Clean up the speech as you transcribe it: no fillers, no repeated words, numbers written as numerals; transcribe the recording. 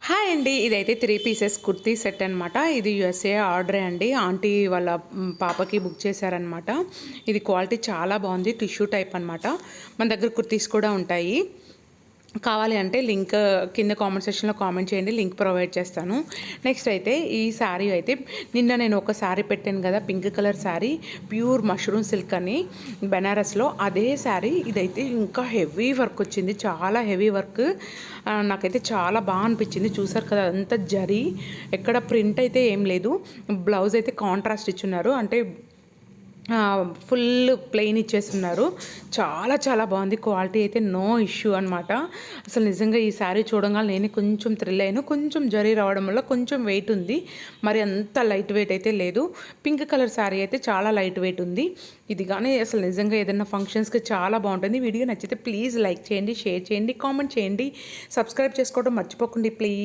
Hi అండి. ఇదైతే 3 pieces kurti set అనమాట. ఇది యూఎస్ఏ ఆర్డరే అండి. ఆంటీ వాళ్ళ పాపకి బుక్ చేశారనమాట. ఇది క్వాలిటీ చాలా బాగుంది. టిష్యూ టైప్ అనమాట. మన దగ్గర కుర్తీస్ కూడా ఉంటాయి. కావాలి అంటే లింక్ కింద కామెంట్ సెక్షన్లో కామెంట్ చేయండి, లింక్ ప్రొవైడ్ చేస్తాను. నెక్స్ట్ అయితే ఈ శారీ అయితే నిన్న నేను ఒక శారీ పెట్టాను కదా, pink colour sari, pure mushroom silk అని బెనారస్లో. అదే శారీ ఇదైతే ఇంకా హెవీ వర్క్ వచ్చింది, చాలా హెవీ వర్క్. నాకైతే చాలా బాగా అనిపించింది. చూసారు కదా, అంతా జరీ, ఎక్కడ ప్రింట్ అయితే ఏం లేదు. బ్లౌజ్ అయితే కాంట్రాస్ట్ ఇచ్చున్నారు, అంటే ఫుల్ ప్లెయిన్ ఇచ్చేస్తున్నారు. చాలా చాలా బాగుంది. క్వాలిటీ అయితే నో ఇష్యూ అనమాట. అసలు నిజంగా ఈ శారీ చూడంగానే నేను కొంచెం థ్రిల్ అయ్యాను. కొంచెం జరీ రావడం వల్ల కొంచెం వెయిట్ ఉంది, మరి అంత లైట్ వెయిట్ అయితే లేదు. పింక్ కలర్ శారీ అయితే చాలా లైట్ వెయిట్ ఉంది. ఇది కానీ అసలు నిజంగా ఏదైనా ఫంక్షన్స్కి చాలా బాగుంటుంది. వీడియో నచ్చితే ప్లీజ్ లైక్ చేయండి, షేర్ చేయండి, కామెంట్ చేయండి, సబ్స్క్రైబ్ చేసుకోవడం మర్చిపోకండి ప్లీజ్.